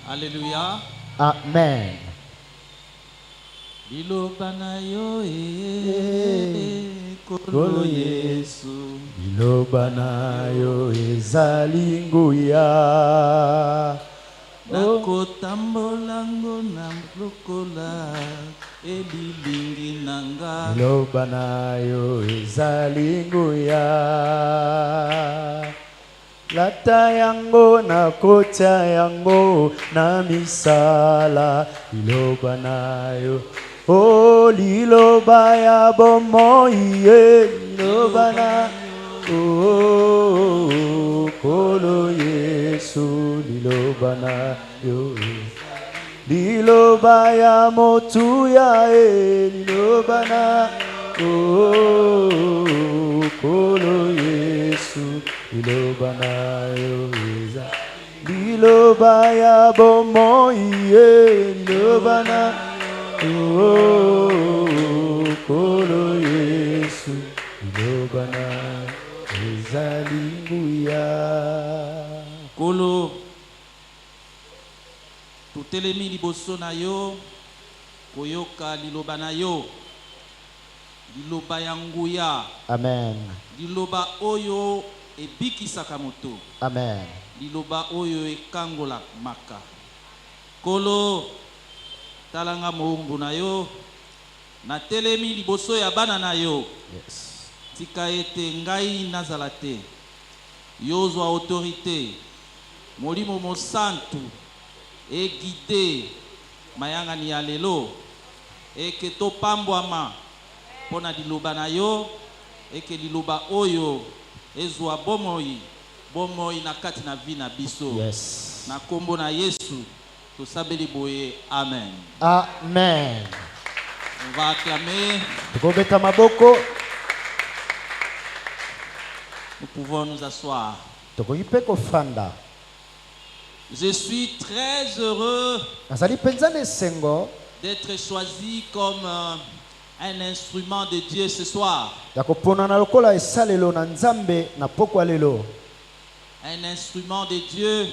Alléluia. Amen. Liloba na yo Kolo Yesu. Liloba na yo ezali nguya. Nakotambola ngo na lokola elilingi nanga. Liloba na yo ezali nguya. Lata yango na kota yango na misala. Liloba na yo. Oh, liloba ya bomoi liloba na. Oh, kolo Yesu liloba na yo. Liloba ya motu ya liloba na. Oh, kolo Yesu liloba na yo. Liloba ya bomoi liloba na. Oh, kolo Yesu liloba na ezali nguya. Kolo tutelemi liboso na yo koyoka liloba na yo, liloba ya nguya. Amen. Liloba oyo ebikisaka moto. Amen. Liloba oyo ekangola maka. Kolo talanga moumbu na yo, na telemi liboso ya bana na yo. Yes. Tika ete ngai nazala te, yozwa autorité, molimo mosantu egide mayangani ya lelo, eke topambwama pona liloba na yo, eke liloba oyo ezwa bomoi na kati na vi na biso. Yes. Na kombo na Yesu tosabeli boye. Amen. Amen. On va acclamer. Tukobeta maboko. Nous pouvons nous asseoir. Tukoyipe kofanda. Je suis très heureux Nazali penzane sengo d'être choisi comme un instrument de Dieu ce soir. ya kopona na lokola esalelo na Nzambe na pokwa lelo. Un instrument de Dieu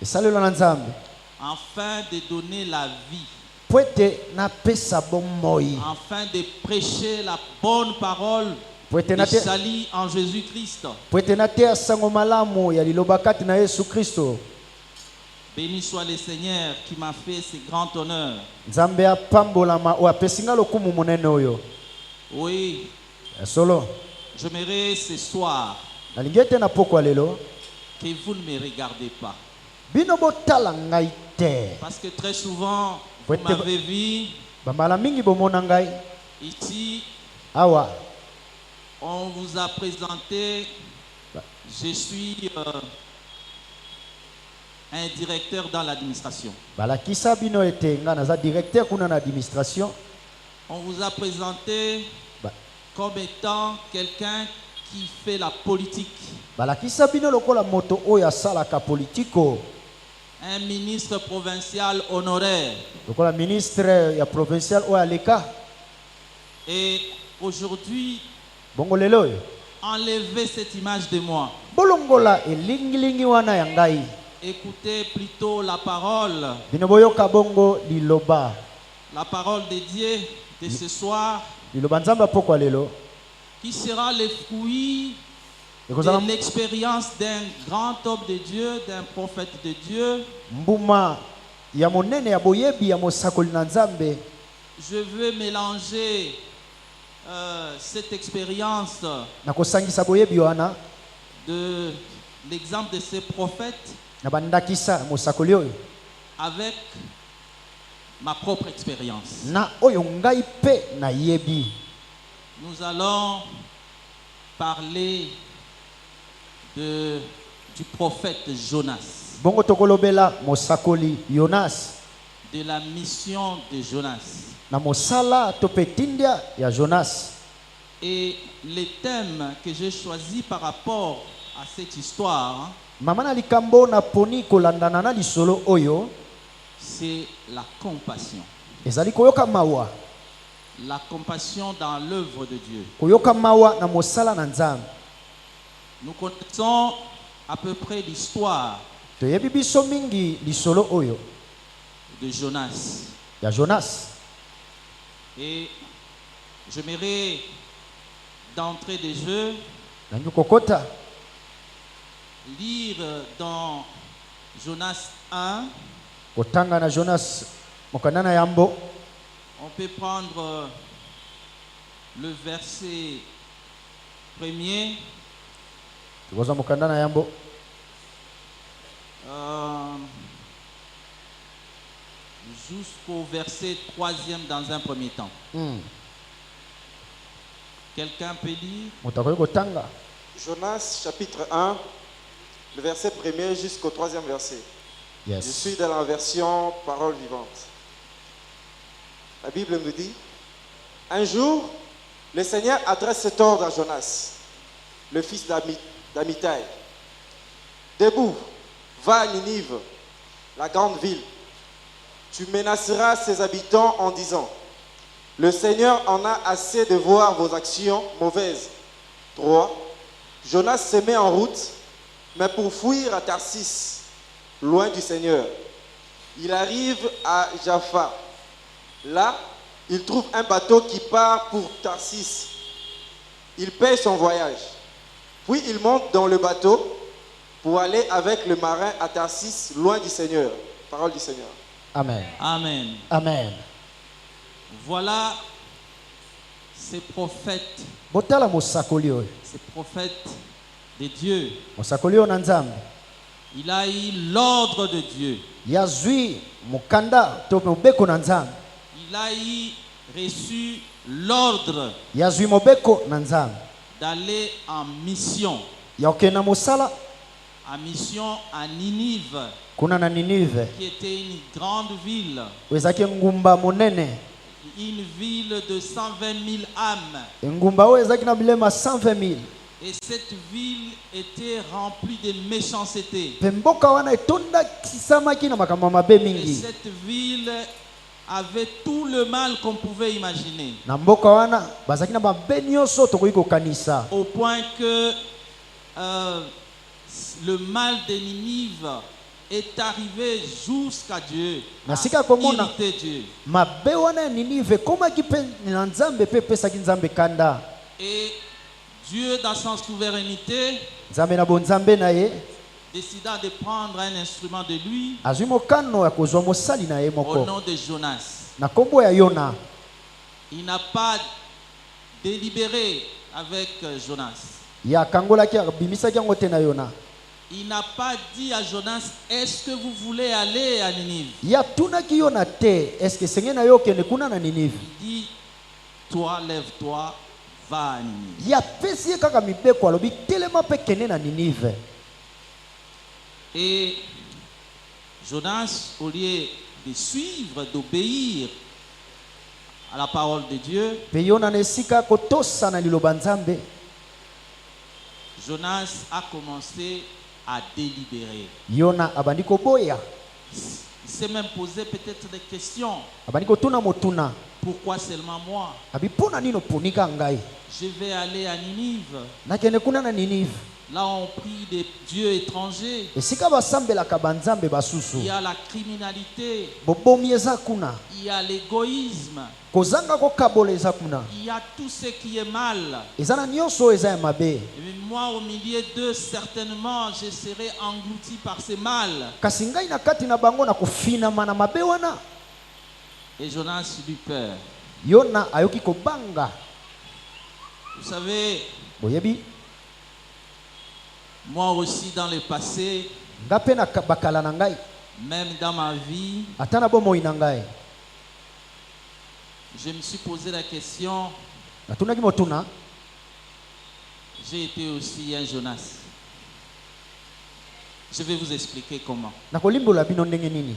Esalelo na Nzambe afin de donner la vie, pwete na pesa bomoi. afin de prêcher la bonne parole Pwete de salut en Jésus-Christ. Pwete na te sango malamu ya liloba kati na Yesu Kristo. Béni soit le Seigneur qui m'a fait ce grand honneur. Nzambe apambolama o apesinga lokumu monene oyo. Oui, Solo j'aimerais ce soir nalingete na pokwa lelo que vous ne me regardez pas. bino botala ngai te. Parce que très souvent, vous Pwete m'avez vu bambala mingi bomona ngai ici, awa. on vous a présenté, je suis un directeur dans l'administration. Balakisa bino ete nga naza directeur kuna na administration. On vous a présenté comme étant quelqu'un qui fait la politique. Balakisa bino lokola moto oyo asalaka politiko. Un ministre provincial honoraire. Lokola ministre ya provincial oyo aleka. Et aujourd'hui, Bongo lelo enlevez cette image de moi. bolongola elingilingi wana ya ngai. Écoutez plutôt la parole. Bino boyoka bongo liloba. La parole de Dieu de ce soir, Liloba Nzambe pokwa lelo qui sera le fruit de l'expérience d'un grand homme de Dieu, d'un prophète de Dieu. mbuma ya monene ya boyebi ya mosakoli na Nzambe. Je veux mélanger cette expérience Na kosangisa boyebi wana de l'exemple de ces prophètes na bandakisa mosakoli oyo avec ma propre expérience. na oyo ngai pe na yebi. Nous allons parler du prophète Jonas, Bongo tokolobela mosakoli Jonas de la mission de Jonas. na mosala to petindia ya Jonas. Et le thème que j'ai choisi par rapport à cette histoire, Mama na likambo na poni kolandana na lisolo oyo c'est la compassion. ezali koyoka mawa. La compassion dans l'œuvre de Dieu. Koyoka mawa na mosala na Nzambe. Nous connaissons à peu près l'histoire Toyebi biso mingi lisolo oyo de Jonas. ya Jonas. Et j'aimerais d'entrée de jeu Nangi kokota lire dans Jonas 1. kotanga na Jonas mokandana yambo. On peut prendre le verset premier Tukoza mokandana yambo. Jusqu'au verset 3e dans un premier temps. Quelqu'un peut lire? Mutakoyi kotanga. Jonas chapitre 1, le verset 1er jusqu'au 3e verset. Je Yes. suis dans la version parole vivante. La Bible me dit, un jour, le Seigneur adresse cet ordre à Jonas, le fils d'Amitai. Debout, va à Ninive, la grande ville. Tu menaceras ses habitants en disant, le Seigneur en a assez de voir vos actions mauvaises. 3. Jonas se met en route, mais pour fuir à Tarsis, loin du Seigneur. Il arrive à Jaffa. Là, il trouve un bateau qui part pour Tarsis. Il paye son voyage. Puis il monte dans le bateau pour aller avec le marin à Tarsis, loin du Seigneur. Parole du Seigneur. Amen. Amen. Amen. Voilà ces prophètes, Botala mosakoli oyo. ces prophètes de Dieu. Mosakoli oyo na Nzambe. Il a eu l'ordre de Dieu. Yazwi mukanda to mobeko na Nzambe. Il a eu reçu l'ordre Yazwi mobeko na Nzambe. d'aller en mission. Ya okenda mosala En mission à Ninive, kuna na Ninive. qui était une grande ville. Wezaki ngumba monene. Une ville de 120 000 âmes. Ngumba oyo ezaki na bilema 120 000. Et cette ville était remplie de méchanceté. Pe mboka wana etonda kisamaki na makambo mabe Et mingi. cette ville avait tout le mal qu'on pouvait imaginer. Na mboka wana bazaki na mabe nyonso tokoki kokanisa. Au point que le mal de Ninive est arrivé jusqu'à Dieu. Nasika komona Irriter Dieu. mabe wana ya Ninive komaki pe na Nzambe pe pesaki Nzambe kanda. Et Dieu, dans sa souveraineté, Nzambe na bonzambe na ye décida de prendre un instrument de lui azwi mokano ya kozwa mosali na ye au moko nom de Jonas. na kombo ya Yona. Il n'a pas délibéré avec Jonas. Ya kangolaki abimisaki yango te na Yona. Il n'a pas dit à Jonas, est-ce que vous voulez aller à Ninive? Ya tunaki Yona te eske senge na yo okende kuna na Ninive. Il dit, toi, lève-toi, va à Ninive. Ya pesi ye kaka mibeko alobi telema pe kende na Ninive. Et Jonas, au lieu de suivre, d'obéir à la parole de Dieu, Pe Yona na esika kotosa na liloba Nzambe. Jonas a commencé à délibérer. Yona abandi koboya. Il s'est même posé peut-être des questions. Abandi kotuna motuna. Pourquoi seulement moi? Abi pona nino punika ngai. Je vais aller à Ninive. Nakende kuna na Ninive. Là, on prie des dieux étrangers. Esika basambelaka banzambe basusu. Il y a la criminalité. Bobomi eza kuna. Il y a l'égoïsme. Kozanga kokabola eza kuna. Il y a tout ce qui est mal. Eza na nyonso eza ya mabe. Et moi, au milieu d'eux, certainement, je serai englouti par ce mal. Kasi ngai na kati na bango na kofinama na mabe wana. Et Jonas eut peur. Yona ayoki kobanga. Vous savez, Boyebi. moi aussi, dans le passé, Nga pe na bakala na ngai. même dans ma vie, Ata na bomoi na ngai. je me suis posé la question, Natunaki motuna. j'ai été aussi un Jonas. Je vais vous expliquer comment. Nakolimbola bino ndenge nini.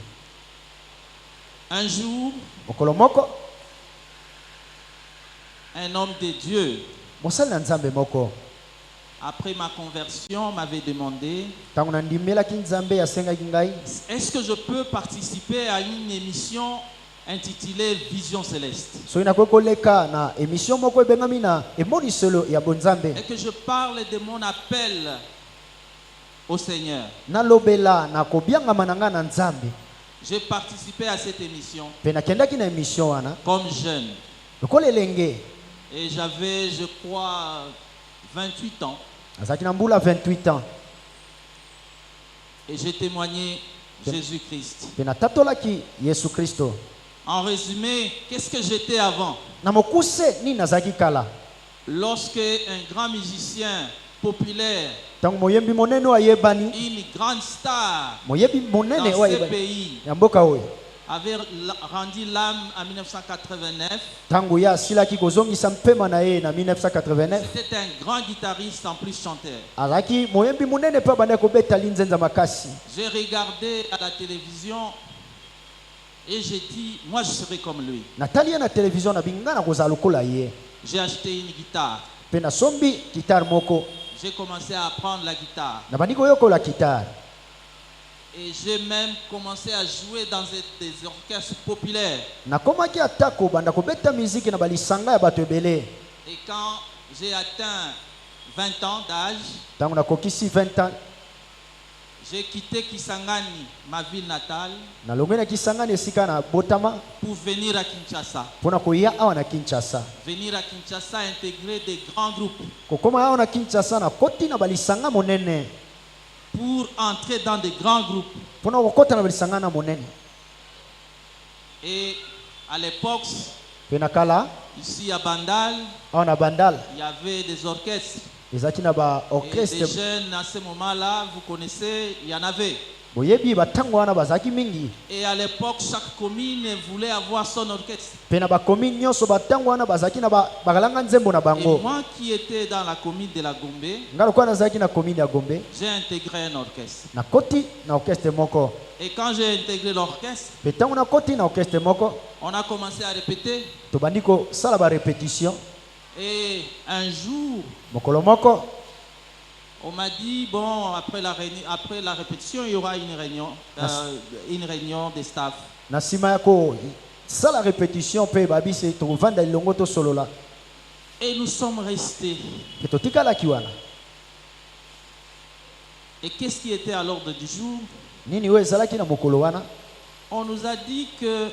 Un jour, Mokolo moko. un homme de Dieu, Mosali na Nzambe moko. après ma conversion, m'avait demandé, Tango na ndimelaki Nzambe asengaki ngai. est-ce que je peux participer à une émission intitulée Vision Céleste? Soki nakoki koleka na émission moko ebengami na emoniselo ya bonzambe. Et que je parle de mon appel au Seigneur. Nalobela na kobiangama na ngai na Nzambe. J'ai participé à cette émission mpe nakendaki na émission wana comme jeune. lokola elenge Et j'avais, je crois, 28 ans. azalaki na mbula 28 ans Et j'ai témoigné Jésus-Christ. mpe natatolaki Yesu Kristo. En résumé, qu'est-ce que j'étais avant? Na mokuse nini nazalaki kala Lorsque un grand musicien populaire, ntango moyembi monene ayebani, une grande star moyebi monene dans oyo ce ayebani pays ya mboka oyo avait rendu l'âme en 1989, ntango ye asilaki kozongisa mpema na ye na 1989, c'était un grand guitariste en plus chanteur. azalaki moyembi monene mpe abandaki kobeta linzenza makasi. J'ai regardé à la télévision et j'ai dit, moi je serai comme lui. natali ye na televizio na binga na kozala lokola ye J'ai acheté une guitare. mpe nasombi kitare moko J'ai commencé à apprendre la guitare. nabandi koyokola kitare Et j'ai même commencé à jouer dans des orchestres populaires. nakomaki ata kobanda kobeta miziki na balisanga ya bato ebele. Et quand j'ai atteint 20 ans d'âge, ntango nakokisi 20 ans j'ai quitté Kisangani, ma ville natale, nalongwe na kisangani esika na botama pour venir à Kinshasa. mpona koya awa na Kinshasa. Venir à Kinshasa, intégrer des grands groupes kokoma awa na Kinshasa nakoti na balisanga monene pour entrer dans des grands groupes. mpona kokota na balisanga na monene. Et à l'époque, mpe na kala ici à Bandal, awa na Bandal il y avait des orchestres. ezalaki na Et des baorchestre jeunes à ce moment-là, vous connaissez, il y en avait. boyebi batango wana bazalaki mingi Et à l'époque, chaque commune voulait avoir son orchestre. mpe na bakomi nyonso batango wana bazalaki na bakalanga nzembo na Et bango. moi qui étais dans la commune de la Gombe, nga lokola nazalaki na komine ya Gombe j'ai intégré un orchestre. nakoti na orchestre moko Et quand j'ai intégré l'orchestre, mpe ntango nakoti na orchestre moko on a commencé à répéter. tobandi kosala barépétition. Et un jour, mokolo moko on m'a dit, bon, après la répétition, il y aura une réunion des staff. na nsima ya kosala répétition mpe babisi tovanda elongo tosolola Et nous sommes restés. mpe totikalaki wana. Et qu'est-ce qui était à l'ordre du jour? nini oyo ezalaki na mokolo wana? On nous a dit que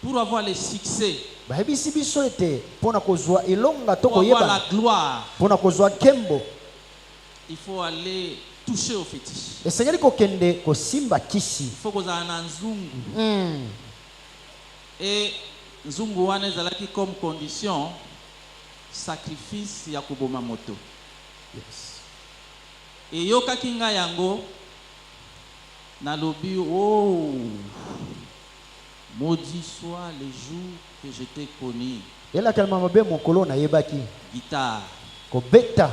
pour avoir le succès, bayebisi biso ete mpona kozwa elonga to pour avoir koyebana la gloire, mpona kozwa nkembo il faut aller toucher au fétiche. esengeli kokende kosimba kisi. Il faut qu'on ait un nzungu. Et nzungu wana ezalaki comme condition sacrifice ya koboma moto. Yes. Et yokaki nga yango nalobi, oh, maudit soit le jour que je t'ai connu. elakelema mabe mokolo nayebaki Guitare. kobeta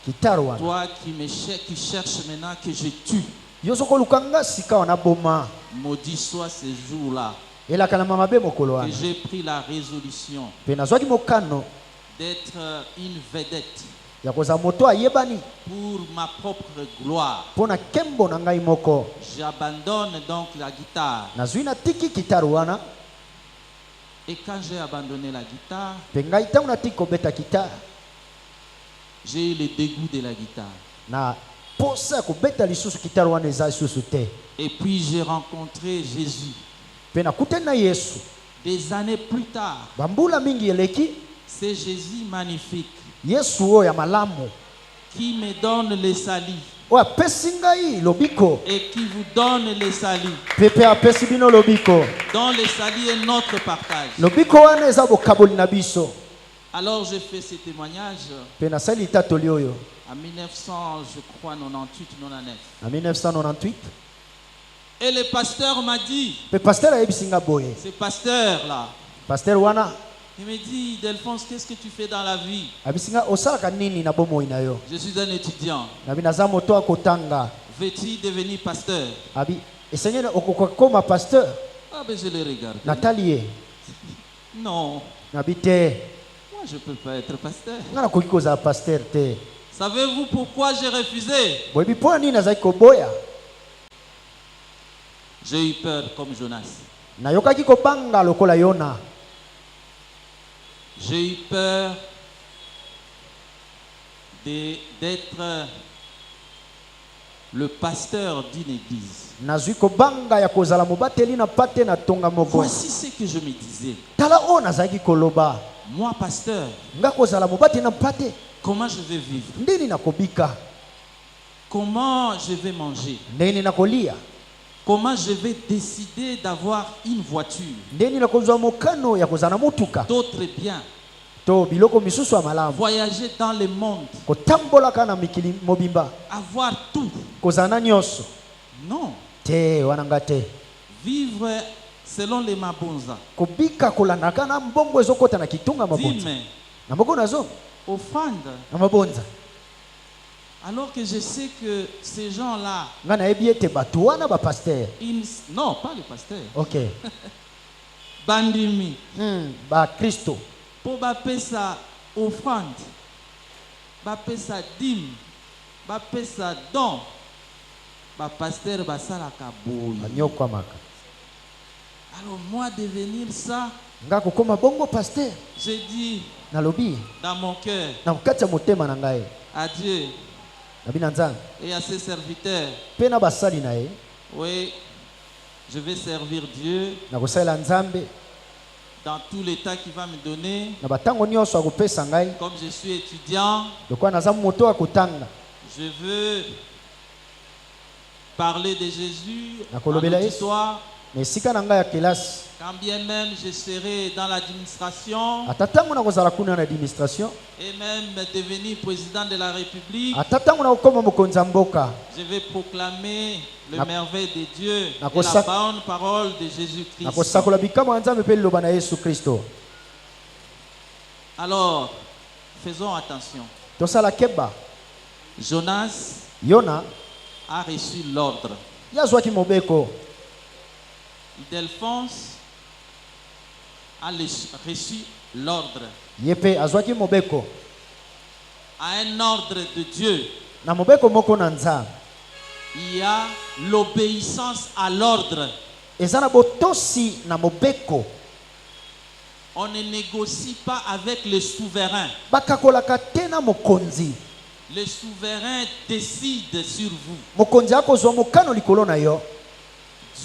kitare wana. Toi qui cherches maintenant que je tue, yo soko lukanga sika wana boma. maudit soit ce jour-là elakelema mabe mokolo que wana. j'ai pris la résolution mpe nazwaki mokano d'être une vedette ya kozala moto ayebani pour ma propre gloire. mpona nkembo na ngai moko. J'abandonne donc la guitare. nazwi natiki kitare wana. Et quand j'ai abandonné la guitare, mpe ngai ntango natiki kobeta kitare j'ai eu le dégoût de la guitare. na posa ya kobeta lisusu kitare wana eza lisusu te. Et puis j'ai rencontré Jésus. mpe nakutani na Yesu Des années plus tard, bambula mingi eleki. c'est Jésus magnifique Yesu oyo ya malamu qui me donne le salut oyo apesi ngai lobiko et qui vous donne le salut. mpe mpe apesi bino lobiko. Dont le salut est notre partage. lobiko wana eza bokaboli na biso. Alors je fais ce témoignage mpe nasali litatoli oyo en 1900, je crois, 98-99. na 1998. Et le pasteur m'a dit, mpe paster ayebisi nga boye. ce pasteur-là, paster wana il me dit, Delphonse, qu'est-ce que tu fais dans la vie? ayebisi nga osalaka nini na bomoi na yo. Je suis un étudiant. nabi naza moto akotanga. Veux-tu devenir pasteur? abi esengeli okokoma pasteur. Ah ben je le regarde. natali ye Non, nabi te moi je ne peux pas être pasteur. nga nakoki kozala paster te. Savez-vous pourquoi j'ai refusé? boyebi mpona nini nazalaki koboya. J'ai eu peur comme Jonas. nayokaki kobanga lokola Yona. J'ai eu peur d'être le pasteur d'une église. nazwi kobanga ya kozala mobateli na pate na tonga moko. Voici ce que je me disais. Tala o nazaki koloba. Moi, pasteur, Nga kozala mobateli na pate. comment je vais vivre? Ndeni na kobika. Comment je vais manger? Ndeni na kolia. Comment je vais décider d'avoir une voiture? Ndeni na kozwa mokano ya kozala motuka. D'autres biens. To biloko misusu ya malamu. Voyager dans le monde. Kotambolaka na mikili mobimba. Avoir tout. Kozana nyonso. Non. Te wananga te. Vivre selon les mabonza. Kobika kolandaka na mbongo ezokota na kitunga mabonza. Dîme. Na mbongo nazo. Offrande. Na mabonza. Alors que je sais que ces gens-là, Nga na ebi ete bato wana ba pasteur. non, pas les pasteurs, OK. bandimi, Ba Kristo. pour baper sa offrande, baper sa dîme, baper sa don, ba pasteur basalaka boy. Anyokwa maka. Alors moi devenir ça, Nga kokoma bongo pasteur. j'ai dit Na lobi. dans mon cœur Na kukatya motema na ngai. à Dieu Na bina nzambe. et à ses serviteurs, Pe na basali na ye. oui, je vais servir Dieu Na kosalela nzambe. dans tout l'état qu'il va me donner. Na batango nyonso akopesa ngai. Comme je suis étudiant, Lokwa naza moto akotanga. je veux parler de Jésus Na en kolobela Yesu. auditoire. Na esika na ngai ya kelasi. Quand bien même je serai dans l'administration Ata tango na kozala kuna na administration. et même devenir président de la République, Ata tango na kokoma mokonzi ya mboka. je vais proclamer le Na- merveille de Dieu na et kosa- la bonne parole de Na Jésus-Christ. kosakola bikamwa ya nzambe pe liloba na Yesu Kristo. Alors, faisons attention. Tosala keba. Jonas Yona a reçu l'ordre. yazwaki mobeko. Delphonse a reçu l'ordre. Ye pe azwaki mobeko. À un ordre de Dieu, Na mobeko moko na nzambe. il y a l'obéissance à l'ordre. Eza na botosi na mobeko. On ne négocie pas avec le souverain. Bakakolaka te na mokonzi. Le souverain décide sur vous. Mokonzi akozwa mokano likolo na yo.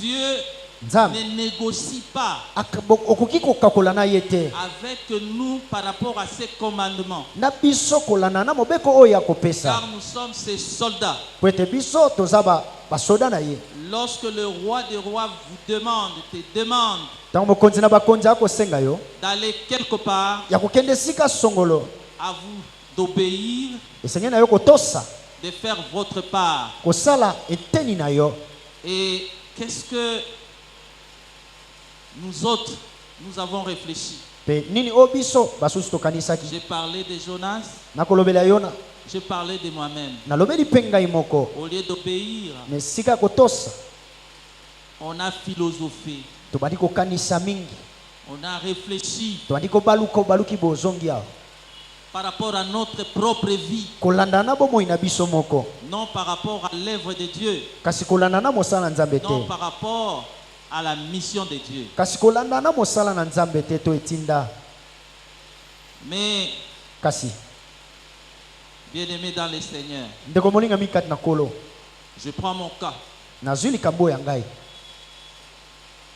Dieu Nzambe ne négocie pas okoki kokakola na ye te. avec nous par rapport à ses commandements. Na biso kolanda na mobeko oyo akopesa. Car nous sommes ses soldats. Po ete biso toza basoda na ye. Lorsque le roi des rois vous demande, te demande Ntango mokonzi na bakonzi akosenga yo d'aller quelque part, ya kokende sika songolo, à vous d'obéir, esengeli na yo kotosa de faire votre part. kosala eteni na yo. Et qu'est-ce que nous autres, nous avons réfléchi? Pe nini oyo biso basusu tokanisaki. J'ai parlé de Jonas, Nakolobela Yona, j'ai parlé de moi-même. nalobeli mpe ngai moko. Au lieu d'obéir, Me sika kotosa on a philosophé, tobandi kokanisa mingi, on a réfléchi tobandi kobaluki bozongi awa par rapport à notre propre vie, kolanda na bomoi na biso moko, non par rapport à l'œuvre de Dieu, kasi kolanda na mosala na nzambe non te, par rapport à la mission de Dieu. kasi kolanda na mosala na nzambe te to etinda. Mais, Kasi bien-aimé dans le Seigneur, ndeko molinga mikati na kolo, je prends mon cas nazwi likambo ya ngai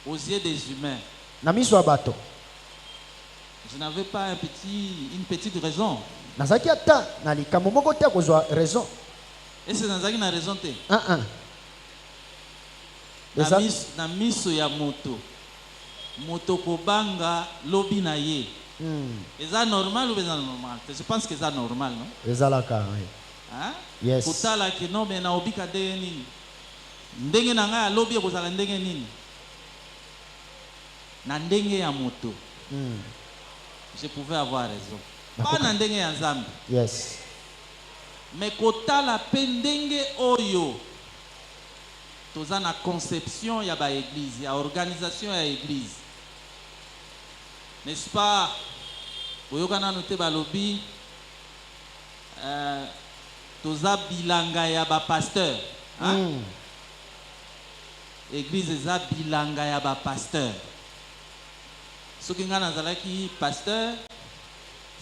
aux yeux des humains. na miso ya bato. Je n'avais pas une petite raison. Nazaki ata na likambo moko te kozwa raison. Et c'est dans une raison. Eza Na miso ya moto. Moto kobanga lobi na ye. Eza normal ou eza normal? Je pense que c'est normal, non? ezalaka. Hein? Yes. Kotala ki no me na obika ndenge nini? Ndenge na ngai alobi ekozala ndenge nini? Na ndenge ya moto. Je pouvais avoir raison. Pas na ndenge ya Nzambe. Yes. Mais kotala pe ndenge oyo toza na conception ya ba église, ya organisation ya église. N'est-ce pas? Oyokana note balobi toza bilanga ya ba pasteur. Hein? Église eza bilanga ya ba pasteur. Soki nga nazalaki pasteur,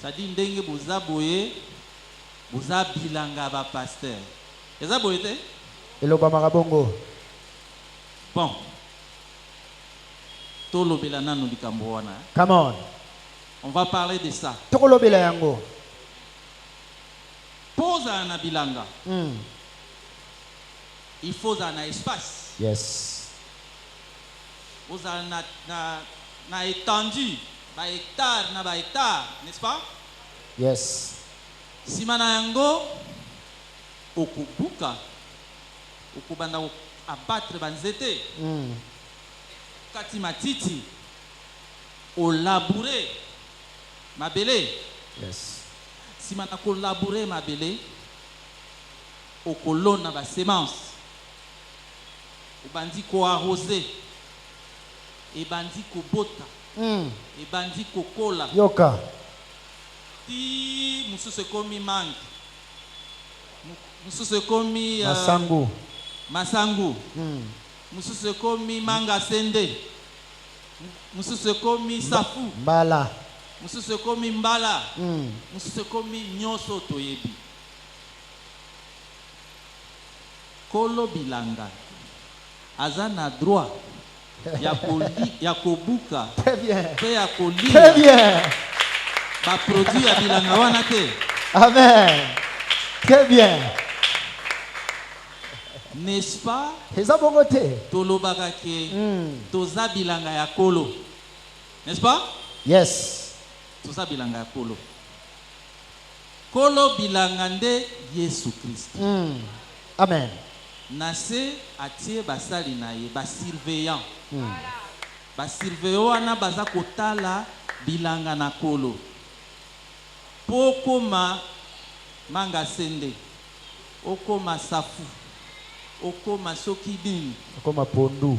ça dit ndenge boza boye, boza bilanga ba pasteur. Eza boye te? elobamaka bongo. Bon. Tolobela nanu likambo wana. Come on. On va parler de ça. Tokolobela yango. Posa na bilanga. Mm. Il faut un espace. Yes. Posa na étendu. Ba hectare na ba hectare, n'est-ce pas? Yes. Simana yango okubuka. Okubanda abattre banzete. Mm. Kati matiti. O labourer mabele. Yes. Simana ko labourer mabele. Okolona ba semence. Obandi ko arroser. Ebandi ko bota. Mm. Ebandi ko kola. Yoka. Ti mususu komi mangue. Mususu komi Masangu. masangu. Mm. Mususu komi manga sende. Mususu komi safu. Mbala. Mususu komi mbala. Mm. Mususu komi nyoso toyebi. Kolo bilanga. Azana droit. Ya kobuka. Très bien. Pe ya Très kolia. bien. Ba produit ya bilanga wana te. Amen. Très bien. N'est-ce pas? Eza bongo te. Tolobaka ke Mm. toza bilanga ya kolo. N'est-ce pas? Yes. Toza bilanga ya kolo. Kolo bilanga nde Yesu Christ. Mm. Amen. Nase atie basali na ye ba surveillant. Mm. Ba surveillant wana baza kotala bilanga na kolo. Pokoma manga sende. Okoma safu. Okoma sokidini. Koma pondu.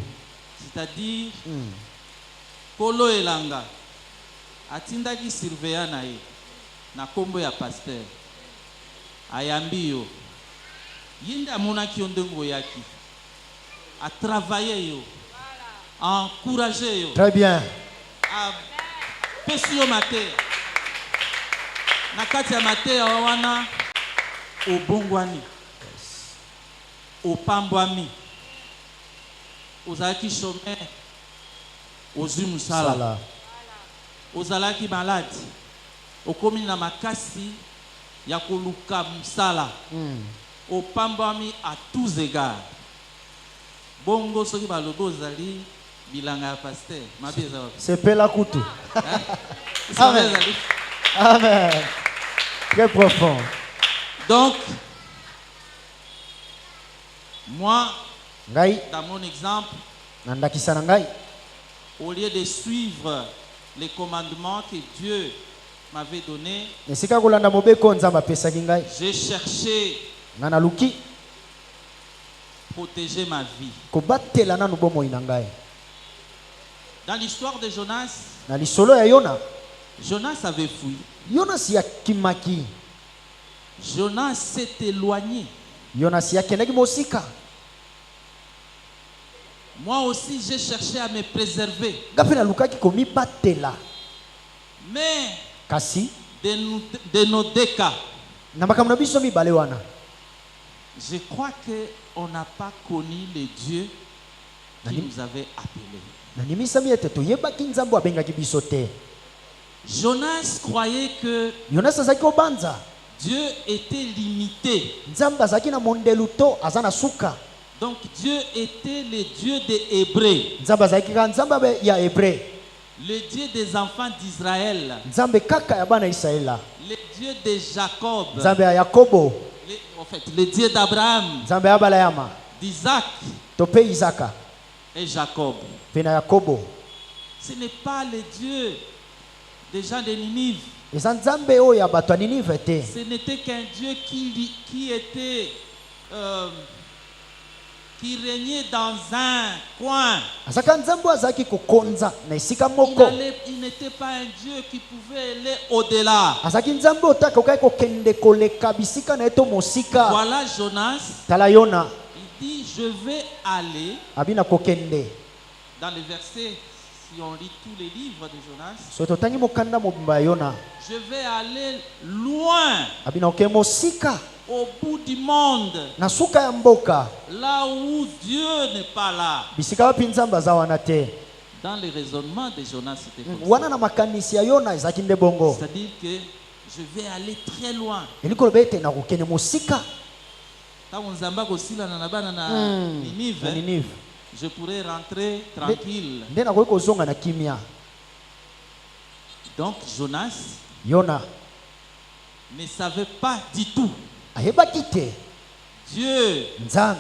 C'est-à-dire Mm. kolo elanga atindaki surveillant na ye na kombo ya pasteur ayambi yo yinde amonaki yo ndenge oyaki atravaille yo encouragé yo Très bien. apesi yo mateya na kati ya mateya wana obongwani opambwami ozalaki chômeur ozwi mosala Sala. ozalaki malade okomi na makasi ya koluka mosala Mm. opambwami à tous égards bongo soki balobi ozali bilanga ya paster mabe eza wapi? Sepela kutu. Esi mabe Amen. ezali? Amen. Très profond. Donc moi Ngai dans mon exemple nandakisa na ngai. au lieu de suivre les commandements que Dieu m'avait donnés, Esika kolanda mobeko nzambe apesaki ngai. j'ai cherché Nga naluki protéger ma vie. kobatela nanu bomoi na ngai. Dans l'histoire de Jonas, Na lisolo ya Yona. Jonas avait fui. Yonas yakimaki. Jonas s'est éloigné. Yonas yakendaki mosika. Moi aussi, j'ai cherché à me préserver. Gape nalukaki komibatela. Mais Kasi de nos deux cas, na makambo na biso mibale wana. je crois qu'on n'a pas connu le Dieu qui nous avait appelés. Na nimisami ete toyebaki nzambe abengaki biso te. Jonas croyait que Yonas azalaki kobanza. Dieu était limité. Nzambe azalaki na mondelu to aza na suka. Donc Dieu était le Dieu des Hébreux, Nzambe azalaki kaka nzambe ya Hébreu. le Dieu des enfants d'Israël, Nzambe kaka ya bana Israela. le Dieu de Jacob, Nzambe ya Yakobo. en fait, le Dieu d'Abraham, Nzambe ya Balayama. d'Isaac To pe Isaka. et Jacob. Pe na Yakobo. Ce n'est pas le Dieu des gens de Ninive. Eza nzambe oyo ya bato ya Ninive te. Ce n'était qu'un Dieu qui était qui régnait dans un coin. Azaka nzambe azalaki kokonza na esika moko. Il n'était pas un Dieu qui pouvait aller au-delà. Azalaki nzambe otaka okaki kokende koleka bisika na eto mosika. Voilà Jonas. Tala Yona. Il dit, je vais aller, Abina kokende. dans le verset, si on lit tous les livres de Jonas, So totangi mokanda mobimba ya Yona. je vais aller loin Abina oke mosika. au bout du monde, na suka ya mboka là où Dieu n'est pas là. bisika wapi nzambe aza wana te. Dans les raisonnements de Jonas, c'était comme wana ça. na makanisi ya Yona ezalaki nde bongo. C'est-à-dire que je vais aller très loin. eliko loba ete nakokende mosika Quand on zamba kosila na bana na na Ninive, Ninive, je pourrais rentrer tranquille. nde nakoki kozonga na kimia. Donc Jonas Yona ne savait pas du tout. ayebaki te Dieu nzambe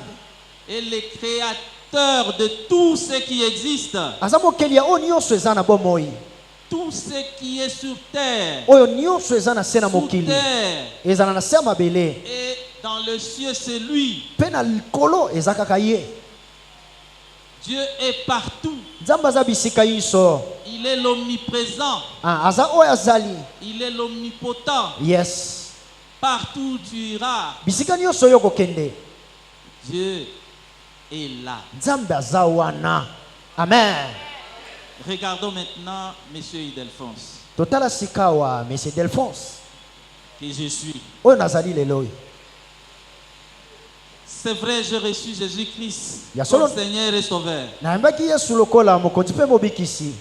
est le créateur de tout ce qui existe. aza mokeli ya oyo nyonso eza na bomoi, Tout ce qui est sur terre, oyo nyonso eza na se na sous mokili, terre ezala na se ya mabele, et dans le ciel, c'est lui. mpe na likolo eza kaka ye. Dieu est partout. nzambe aza bisika nyonso. Il est l'omniprésent. aza oyo azali, Il est l'omnipotent. yes, Partout où tu iras, bisika nyonso oyo okokende Dieu est là. nzambe aza wana. Amen. Regardons maintenant Monsieur Ildefonse, totala sikawa monsieur Delphonse que je suis. oyo nazali lelo oyo. C'est vrai, j'ai reçu Jésus-Christ Ya solo- comme Seigneur et Sauveur. nayembaki yesu lokola mokonzi mpe mobikisi,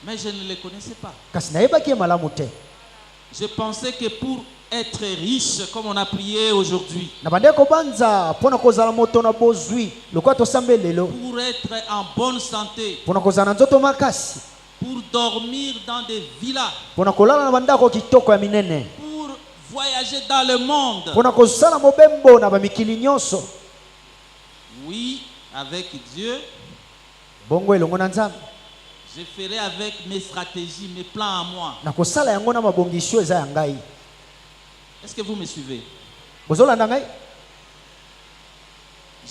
Mais je ne le connaissais pas. kasi nayebaki ye malamu te. Je pensais que pour être riche, comme on a prié aujourd'hui, na bande kobanza mpona kozala moto na bozwi lokola tosambe lelo, pour être en bonne santé, mpona kozala na nzoto makasi, pour dormir dans des villas, mpona kolala na bandako kitoko ya minene, pour voyager dans le monde. mpona kosala mobembo na bamikili nyonso. Oui, avec Dieu, bongo elongo na nzambe je ferai avec mes stratégies, mes plans à moi. na kosala yango na mabongisio eza ya ngai. Est-ce que vous me suivez? bozolanda ngai?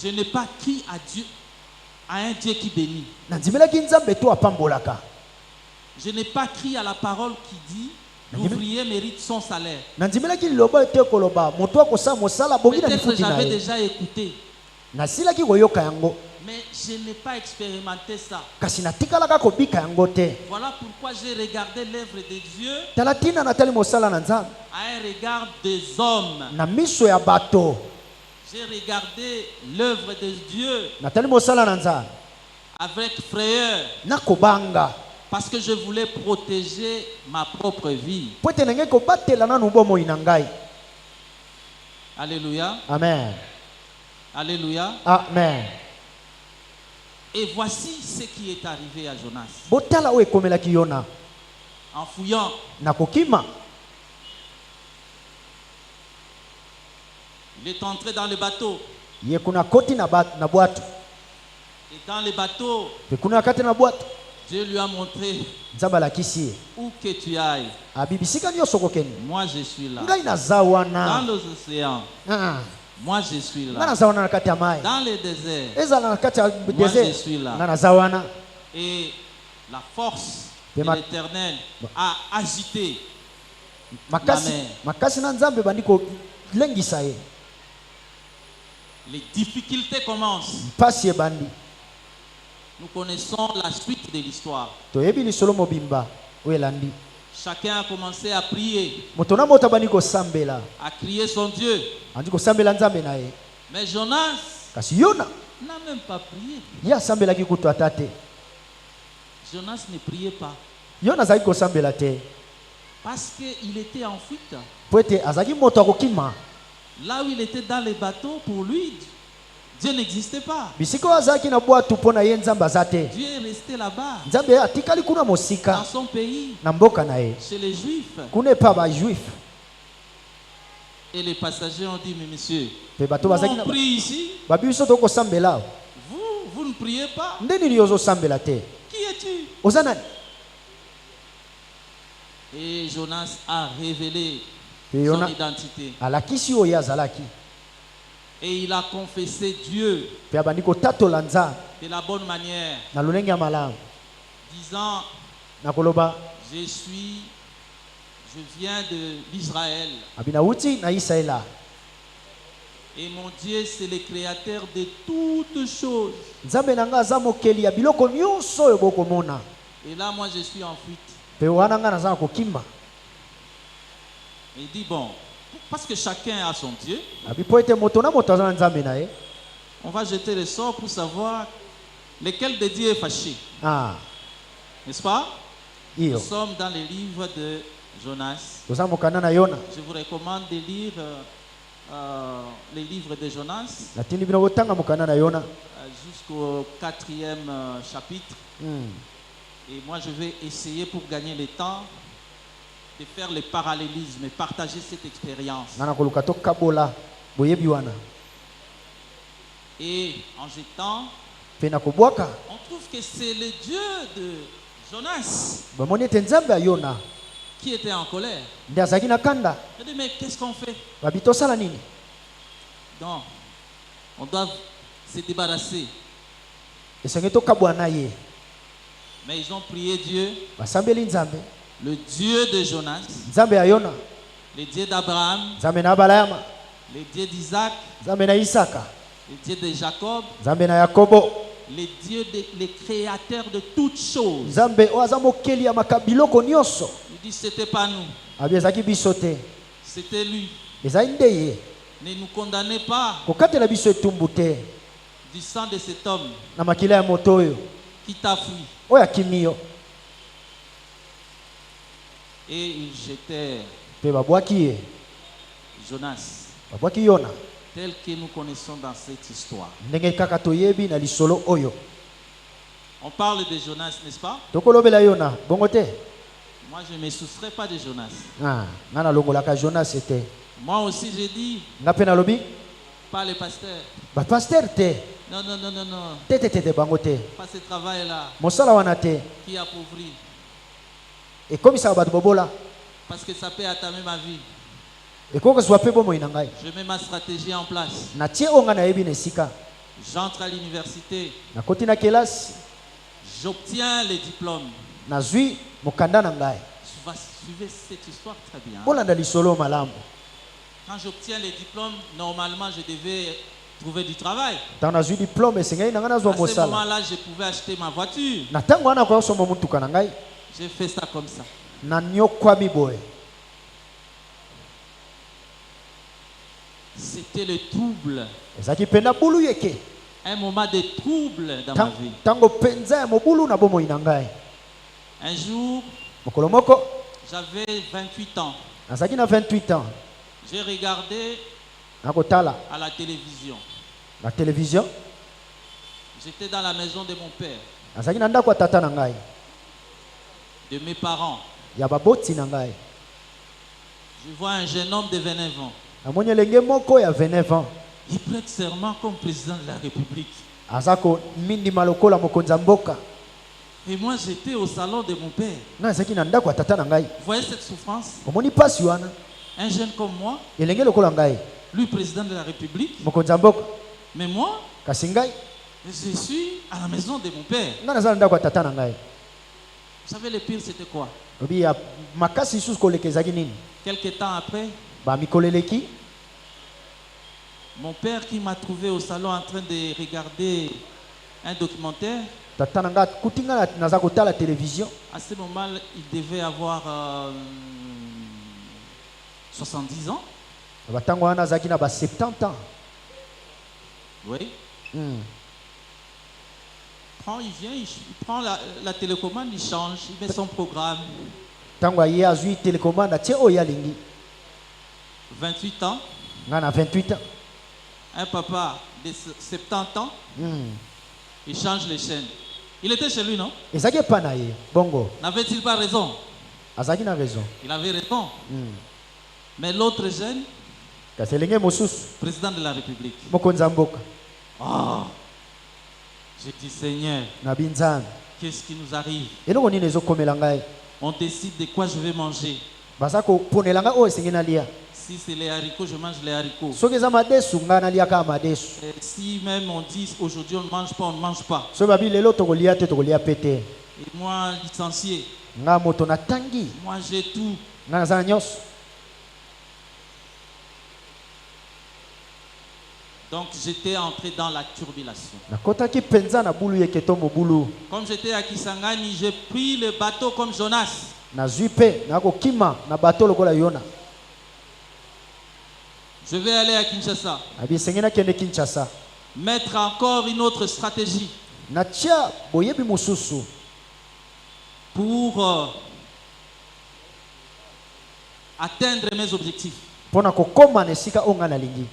Je n'ai pas crié à Dieu, à un Dieu qui bénit. nandimelaki nzambe to apambolaka. Je n'ai pas crié à la parole qui dit l'ouvrier mérite son salaire. nandimelaki liloba ete koloba moto akosala mosala bongi na Peut-être lifuti na j'avais ye. déjà écouté, nasilaki koyoka yango, mais je n'ai pas expérimenté ça. kasi natikalaka kobika yango te. Voilà pourquoi j'ai regardé l'œuvre de Dieu tala ntina natali mosala na nzambe à un regard des hommes. na miso ya bato, J'ai regardé l'œuvre de Dieu natali mosala na nzambe avec frayeur na kobanga parce que je voulais protéger ma propre vie. po ete nangai kobatela nanu bomoi na ngai. Alléluia. Amen. Alléluia. Amen. Et voici ce qui est arrivé à Jonas. botala oyo ekomelaki Yona En fouillant, na kokima, il est entré dans le bateau. ye kuna koti na bwato, Et dans le bateau, pe kuna na kati na bwato Dieu lui a montré nzambe alakisi ye où que tu ailles. abibisika nyonso okokende, Moi, je suis là. ngai naza Dans wana. les océans, moi, je suis ngai là. naza wana na kati ya mai, Dans le désert, ezala na kati ya je desert, suis là. ngai naza wana. Et la force de ma- l'Éternel a agité makasi Amen. makasi na nzambe bandi kolengisa ye, les difficultés commencent. mpasi ebandi. Nous connaissons la suite de l'histoire. toyebi lisolo mobimba oyo elandi. Chacun a commencé à prier, moto na moto abandi kosambela, à crier son Dieu. andi kosambela nzambe na ye, Mais Jonas kasi Yona n'a même pas prié. ye asambelaki kutu ata te. Jonas ne priait pas Yona azalaki kosambela te parce qu'il était en fuite. po ete azalaki moto akokima. Là où il était dans le bateau, pour lui, Dieu n'existait pas. bisika oyo azalaki na bwatu mpo na ye nzambe aza te. Dieu est resté là-bas, nzambe atikali kuna dans mosika son pays, na mboka na ye, chez les Juifs. kuna epa bajuif Et les passagers ont dit, mais monsieur, mpe bato nous, bazalaki on na prie ici, babi biso tokosambela awa. vous ne priez pas. nde nini ozosambela te? Qui es-tu? oza nani? Et Jonas a révélé Mpe son Yona identité. alakisi oyo ye azalaki, Et il a confessé Dieu mpe abandi kotatola nzambe de la bonne manière, na lolenge ya malamu disant, na koloba je viens d'Israël. abi nauti na Israela, Et mon Dieu, c'est le créateur de toutes choses. nzambe na ngai aza mokeli ya biloko nyonso oyo bokomona. Et là, moi, je suis en fuite. Mpe wana ngai naza na kokima. Il dit, bon, Parce que chacun a son Dieu. Abi po ete moto na moto aza na nzambe na ye. On va jeter le sort pour savoir lequel de Dieu est fâché. Ah, N'est-ce pas? Nous iyo. sommes dans les livres de Jonas. Toza mokanda na Yona. Je vous recommande de lire les livres de Jonas Natindi bino botanga mokanda na Yona. jusqu'au 4e chapitre. Et moi, je vais essayer pour gagner le temps de faire le parallélisme et partager cette expérience. Nana koluka to kabola boyebi wana. Et en jetant, Pe na kobwaka. on trouve que c'est le Dieu de Jonas Bamoni ete nzambe ya Yona. qui était en colère. Ndi azaki na kanda. Je dis, mais qu'est-ce qu'on fait? Babi tosala nini? Donc, on doit se débarrasser. Esenge to kabwa na ye. Mais ils ont prié Dieu, Basambeli nzambe. le Dieu de Jonas, Nzambe ya Yona. le Dieu d'Abraham, Nzambe na Abrahama. le Dieu d'Isaac, Nzambe na Isaka. le Dieu de Jacob, Nzambe na Yakobo. le créateur de toutes choses. Nzambe o aza mokeli ya makabiloko nyonso. Il dit, c'était pas nous, Abi ezaki biso te. c'était lui. Ezali nde ye. Ne nous condamnez pas Kokatela biso etumbu te. du sang de cet homme Na makila ya moto oyo. qui t'a fui. Oyo akimi yo. Et il jetait Pe babwaki ye. Jonas, Babwaki Yona. tel que nous connaissons dans cette histoire. Ndenge kaka toyebi na lisolo oyo. On parle de Jonas, n'est-ce pas? Tokolobela Yona. Bongo te. Moi, je ne me soustrais pas de Jonas. Ah, ngana longolaka Jonas ete. Moi aussi, j'ai dit, Nga pe nalobi. pas le pasteur. Ba pasteur te. Non, non, non, non, non. Te bango te. Pas ce travail-là Mosala wana te. qui appauvrit. Ekomisa bato bobola. Parce que ça peut attamer ma vie. Ekoko zwa pe bomoi na ngai. Je mets ma stratégie en place. Na tie onga na yebi na esika. J'entre à l'université. Na koti na kelasi. J'obtiens les diplômes. Na zwi mokanda na ngai. Suivez cette histoire très bien. Bolanda lisolo malamu. Quand j'obtiens les diplômes, normalement, je devais trouver du travail. Tango na zwi diplôme esengeli na nga nazwa À ce mosala. moment-là, je pouvais acheter ma voiture. Na tango wana koyosoma mutuka na ngai. J'ai fait ça comme ça. Na nyokwami boye. C'était le trouble. Ezaki penda bulu yeke. Un moment de trouble dans ma vie. Tango penza ya mobulu na bomoi na ngai. Un jour, Mokolo moko j'avais 28 ans. nazaki na 28 ans. J'ai regardé Nakotala à la télévision. na télévision. J'étais dans la maison de mon père, Nazaki na ndako ya tata na ngai. de mes parents. Ya baboti na ngai. Je vois un jeune homme de 29 ans. Namoni elenge moko ya 29 ans. Il prête serment comme président de la République. Azako mindima lokola mokonzi ya mboka. Et moi, j'étais au salon de mon père. Na nazaki na ndako ya tata na ngai. Vous voyez cette souffrance? Omoni pasi wana. Un jeune comme moi, Elenge lokola ngai. lui président de la République, Mokonzi ya mboka. mais moi, Kasi ngai je suis à la maison de mon père. nga naza na ndako ya tata na ngai. Vous savez, le pire, c'était quoi? Obi ya makasi lisusu koleka ezaki nini? Quelque temps après, Ba mikolo eleki. mon père qui m'a trouvé au salon en train de regarder un documentaire, Tata na ngai akuti nga naza kotala télévision. à ce moment, il devait avoir 70 ans. Batango wana azaki na ba 70 ans. Oui. Hmm. Il vient, il prend la télécommande, il change, il met son programme. Tango aye azui télécommande atie oyo alingi. 28 ans, Nga na 28 ans. un papa de 70 ans, Hmm. il change les chaînes. Il était chez lui, non? Ezaki epa na ye. Bongo. N'avait-il pas raison? Azaki na raison. Il avait raison. Hmm. Mais l'autre jeune, Kasi elenge mosusu président de la République. mokonzi ya mboka. Oh, j'ai dit, Seigneur, Na binzambe. qu'est-ce qui nous arrive? Eloko nini ezokomela ngai? On décide de quoi je vais manger. Baza koponela ngai oyo esengeli nalia. Si c'est les haricots, je mange les haricots. Soki eza madesu ngai nalia kaka madesu. Et si même on dit aujourd'hui on ne mange pas, on ne mange pas. Soki babi lelo tokolia te tokolia pe te. Et moi, licencié, Nga moto natangi. moi j'ai tout. Nga naza na nyonso. Donc j'étais entré dans la turbulation. Nakotaki penza na bulu yeke to mobulu. Comme j'étais à Kisangani, j'ai pris le bateau comme Jonas. Nazwi pe nakokima na bato lokola Yona. Je vais aller à Kinshasa. abisengena kende Kinshasa Mettre encore une autre stratégie na tia boyebi mosusu pour atteindre mes objectifs. mpona kokoma na esika oyo ngai nalingi.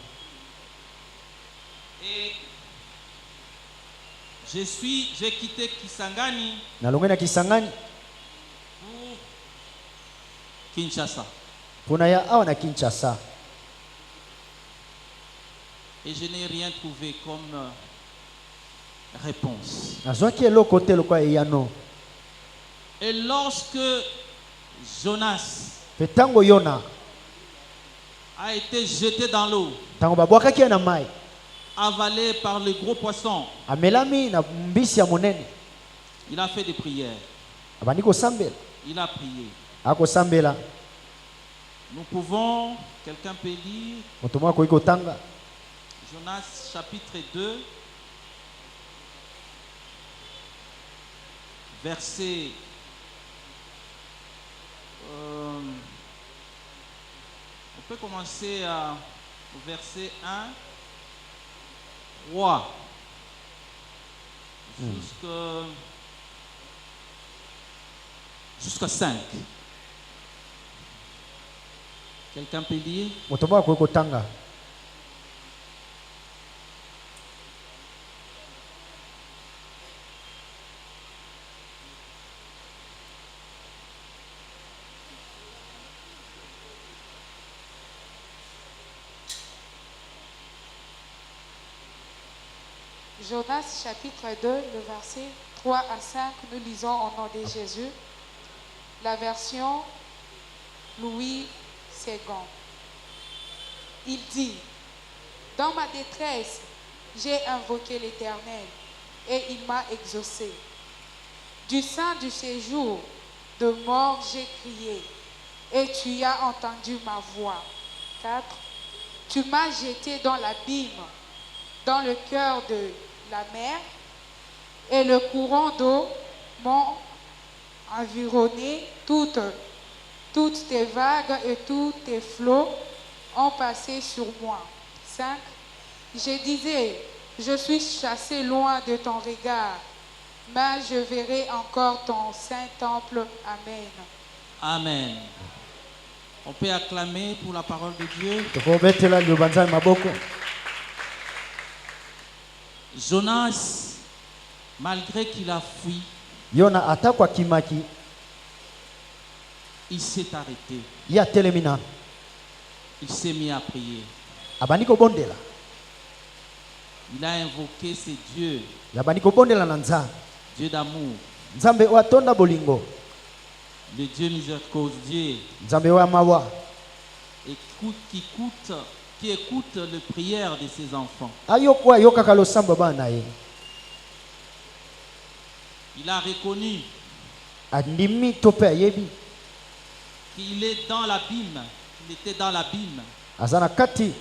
Et j'ai quitté Kisangani nalongwe na Kisangani pour Kinshasa. mpona ya awa na Kinshasa. Et je n'ai rien trouvé comme réponse. nazwaki eloko te lokwa eyano. Et lorsque Jonas mpe ntango Yona a été jeté dans l'eau, ntango babwakaki ye na mai avalé par le gros poisson, amelami na mbisi ya monene il a fait des prières. abandi kosambela Il a prié. akosambela. Nous pouvons, quelqu'un peut lire moto moko akoki kotanga Jonas chapitre 2, verset on peut commencer au verset 1, 3, jusqu'à 5. Quelqu'un peut lire? moto moko akoki kotanga. Jonas chapitre 2, le verset 3 à 5, nous lisons au nom de Jésus, la version Louis II. Il dit, dans ma détresse, j'ai invoqué l'Éternel et il m'a exaucé. Du sein du séjour de mort, j'ai crié et tu as entendu ma voix. 4. Tu m'as jeté dans l'abîme, dans le cœur de la mer, et le courant d'eau m'ont environné. Toutes tes vagues et tous tes flots ont passé sur moi. 5. Je disais, je suis chassé loin de ton regard, mais je verrai encore ton saint temple. Amen. Amen. On peut acclamer pour la parole de Dieu. tokobetela liloba nzambe maboko. Jonas, malgré qu'il a fui, Yona atako akimaki il s'est arrêté. ye atelemi na Il s'est mis à prier. abandi kobondela. Il a invoqué ses dieux, abandi kobondela na nzambe, Dieu d'amour, nzambe oyo atonda bolingo, le Dieu miséricordieux, nzambe oyo amawa et qui écoute les prières de ses enfants. ayoko ayokaka losambo bana na ye. Il a reconnu andimi to mpe ayebi qu'il est dans l'abîme, qu'il était dans l'abîme. aza na kati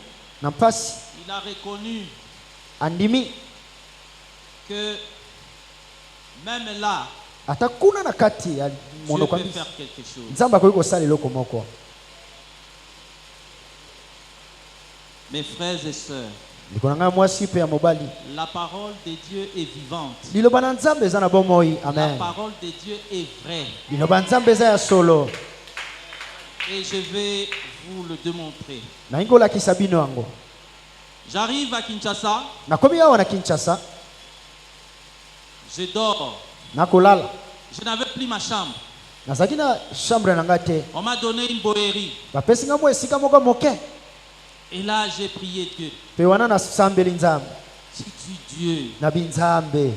na mpasi. Il a reconnu andimi que même là, ata kuna na kati ya Dieu monoko peut ya mbisi faire quelque chose. nzambe akoki kosala eloko moko. Mes frères et sœurs, ndeko na ngai mwasi mpe ya mobali, la parole de Dieu est vivante. liloba na nzambe eza na bomoi. La Amen. parole de Dieu est vraie. liloba nzambe eza ya solo. Et je vais vous le démontrer. nalingi kolakisa bino yango. J'arrive à Kinshasa, nakomi awa na Kinshasa, je dors. nakolala, Je n'avais plus ma chambre. nazalaki na chambre na ngai te, On m'a donné une bohérie. bapesi ngai mwa esika moko moke, Et là, j'ai prié Dieu. mpe wana nasambeli nzambe J'ai dit Dieu, na binzambe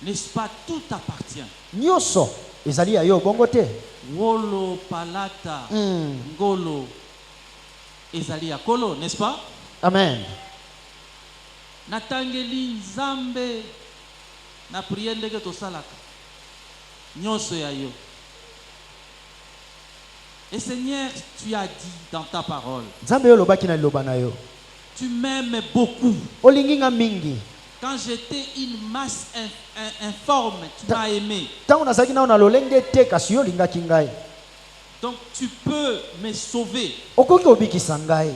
n'est-ce pas, tout appartient. nyonso ezali ya yo bongo te. Wolo, palata, ngolo, ezali ya kolo, n'est-ce pas? Amen. Natangeli nzambe na priye ndenge tosalaka nyonso ya yo. Et Seigneur, tu as dit dans ta parole, nzambe oyo olobaki na liloba na yo, tu m'aimes beaucoup. olingi nga mingi. Quand j'étais une masse informe, tu m'as aimé. ntango nazalaki nao na lolenge te, kasi yo olingaki ngai. Donc tu peux me sauver. okoki kobikisa ngai.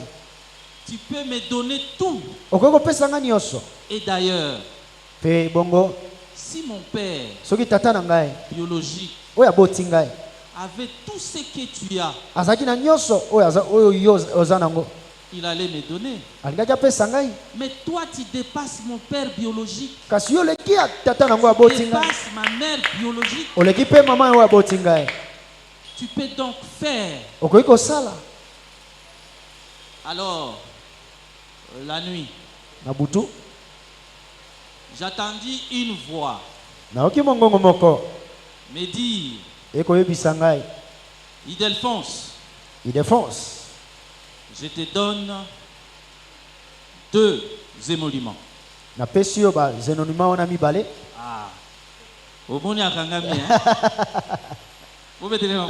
Tu peux me donner tout. okoki kopesa nga nyonso. Et d'ailleurs, Pe bongo si mon père soki tata na ngai biologique oyo aboti ngai avait tout ce que tu as, azalaki na nyonso oyo yo oza nango, il allait me donner. alingaki apesa ngai. Mais toi, tu dépasses mon père biologique. Kasi yo oleki ya tata nango Tu aboti ngai, dépasses ma mère biologique. oleki mpe mama oyo aboti ngai. Tu peux donc faire. Okoki kosala Alors, la nuit, na butu, j'attendis une voix naoki mongongo moko me dire, ekoyebisa ngai, Ildefonse, Ildefonse, je te donne 2 émoluments. napesi yo bazenonima wana mibale. Ah, omoni akangami, hein? Vous mettez les mains.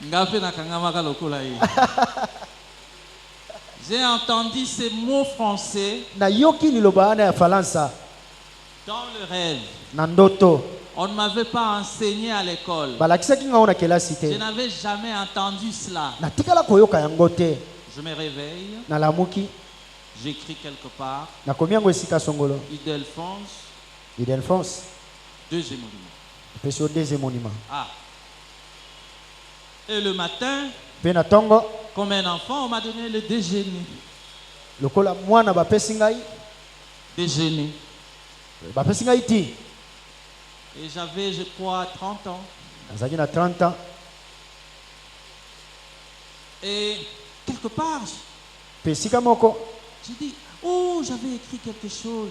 Ngafe nakangamaka lokola ye. J'ai entendu ces mots français Nayoki liloba wana ya Faransa dans le rêve. na ndoto. On ne m'avait pas enseigné à l'école. Balakisaki nga ona kelasi Je te. n'avais jamais entendu cela. Natikala koyoka yango te. Je me réveille, Nalamuki, j'écris quelque part, nakomi yango esika songolo. Ildefonse, Ildefonse, 2 émoluments. napesi yo deuxième monument. Ah. Et le matin, Mpe na ntongo comme un enfant, on m'a donné le déjeuner. lokola mwana bapesi ngai, Déjeuner. bapesi ngai ti. Et j'avais, je crois, 30 ans. Nazalaki na 30 ans. Et quelque part, Mpe esika moko j'ai dit, oh, j'avais écrit quelque chose.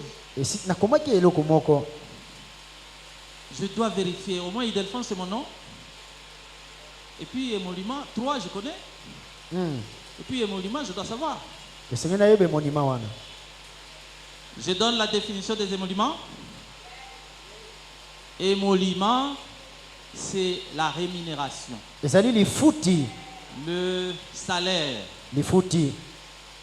nakomaki eloko moko. Je dois vérifier. Au moins, Ildefonse, c'est mon nom. Et puis, émolument, 3, je connais. Et puis, émolument, je dois savoir. Esengeli nayeba monument wana. Je donne la définition des émoluments. Émolument, c'est la rémunération, Ezali lifuti, le salaire lifuti.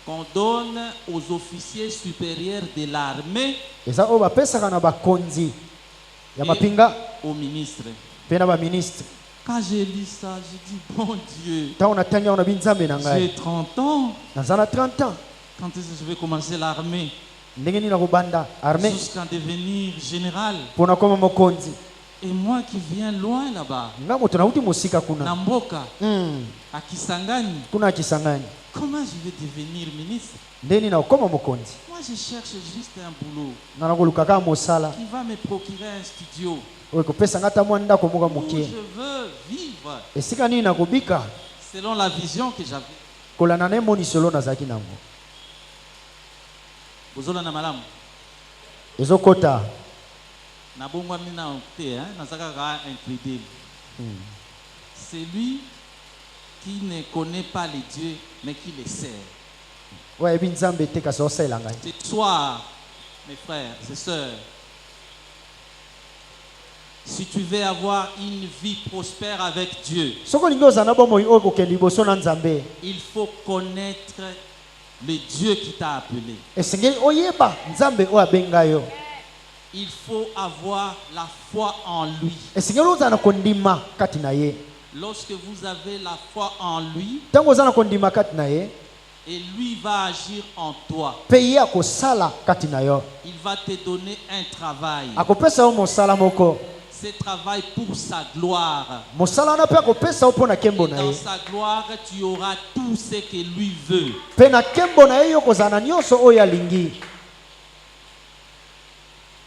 qu'on donne aux officiers supérieurs de l'armée Eza oyo bapesaka na bakonzi ya mapinga au ministre. mpe na baministre. Quand j'ai lu ça, j'ai dit, bon Dieu, Ntango natangi yango na binzambe na ngai, j'ai 30 ans. naza na 30 ans. Quand est-ce que je vais commencer l'armée? Ndenge nini nakobanda armée Jusqu'à devenir général. mpona koma mokonzi. Et moi qui viens loin là-bas, Nga moto nauti mosika kuna. Namboka, à Kisangani, Kuna ya Kisangani. comment je vais devenir ministre? Ndeni na okoma mokonzi. Moi, je cherche juste un boulot Na nakoluka kaka mosala qui va me procurer un studio oyo kopesa nga ata mwa ndako moko où mokie. je veux vivre Esika nini nakobika selon la vision que j'avais. kolanda na emonisi olo nazalaki nango. Bozola na malamu. Ezokota. Na bongwa mina te, hein, nazaka ka incrédule. C'est lui qui ne connaît pas les dieux, mais qui les sert. Oyebi nzambe te kasi osalela ngai. Ce soir, mes frères et sœurs, si tu veux avoir une vie prospère avec Dieu, Soko olingi ozala na bomoi oyo kokende liboso na nzambe, il faut connaître le Dieu qui t'a appelé. esengeli oyeba nzambe oyo abenga yo. Il faut avoir la foi en lui. Esengeli ozala na kondima kati na ye. Lorsque vous avez la foi en lui, Ntango oza na kondima kati na ye, et lui va agir en toi, mpe ye akosala kati na yo. il va te donner un travail. Akopesa yo mosala moko. Ce travail pour sa gloire. Mosala wana mpe akopesa yo mpo na Et nkembo na dans ye. sa gloire, tu auras tout ce que lui veut. Mpe na nkembo na ye yo kozala na nyonso oyo alingi.